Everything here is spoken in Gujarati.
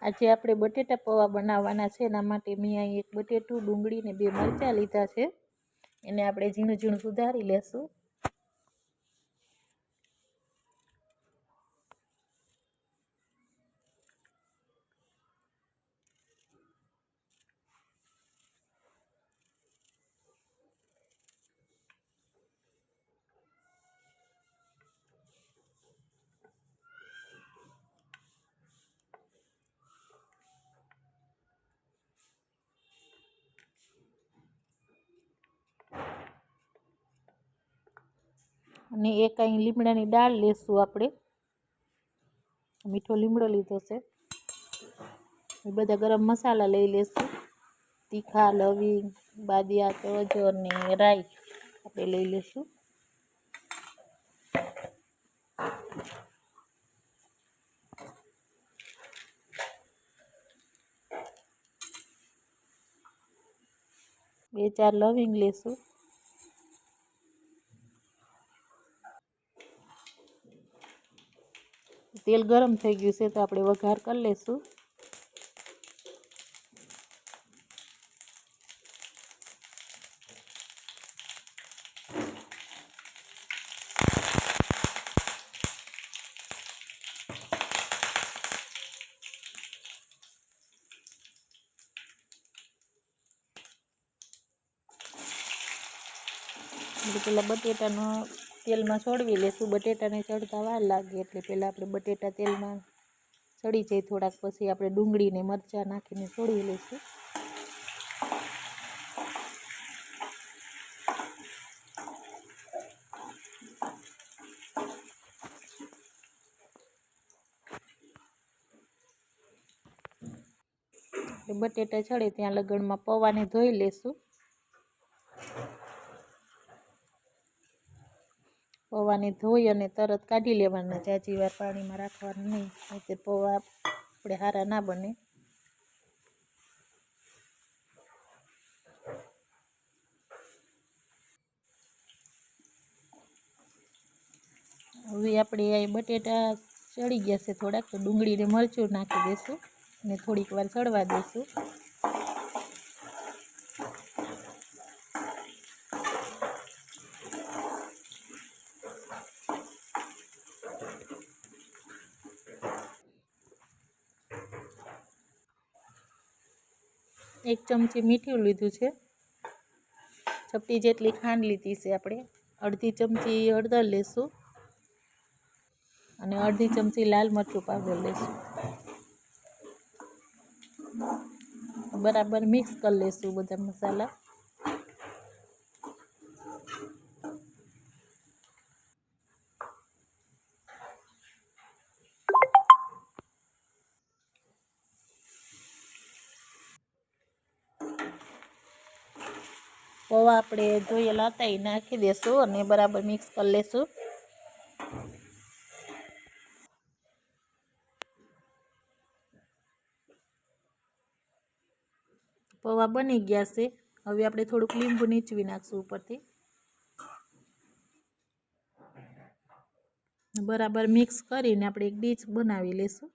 આજે આપણે બટેટા પૌવા બનાવવાના છે. એના માટે મેં અહીં એક બટેટું, ડુંગળી ને 2 મરચાં લીધા છે. એને આપણે ઝીણું ઝીણું સુધારી લેશું. અને એક અહીં લીમડાની દાળ લેશું આપણે. મીઠો લીમડો લીધો છે. એ બધા ગરમ મસાલા લઈ લેશું. તીખા, લવિંગ, બાદિયા, તજ અને રાઈ આપણે લઈ લેશું. બે 4 લવિંગ લેશું. તેલ ગરમ થઈ ગયું છે તો આપણે વઘાર કરી લેશું. પેલા બટેટાનો તેલમાં છોડવી લેશું. બટેટાને ચડતા વાર લાગે એટલે પહેલાં આપણે બટેટા તેલમાં ચડી જાય થોડાક, પછી આપણે ડુંગળીને મરચાં નાખીને છોડી લઈશું. બટેટા ચડે ત્યાં લગણમાં પૌવાને ધોઈ લેશું. પૌવાને ધોઈ અને તરત કાઢી લેવાના. જાજી વાર પાણીમાં રાખવાનું નહીં, એટલે પૌવા આપણે સારા ના બને. હવે આપણે અહીં બટેટા ચડી ગયા છે થોડાક, તો ડુંગળીને મરચું નાખી દઈશું અને થોડીક વાર ચડવા દઈશું. એક ચમચી મીઠું લીધું છે. ચપટી જેટલી ખાંડ લીધી છે આપણે. અડધી ચમચી હળદર લેશું અને અડધી ચમચી લાલ મરચું પાવડર લેશું. બરાબર મિક્સ કરી લેશું બધા મસાલા. પૌવા આપણે ધોયેલા હતા એ નાખી દેશું અને બરાબર મિક્સ કરી લેશું. પૌવા બની ગયા છે. હવે આપણે થોડુંક લીંબુ નીચવી નાખશું ઉપરથી. બરાબર મિક્સ કરીને આપણે એક ડીશ બનાવી લેશું.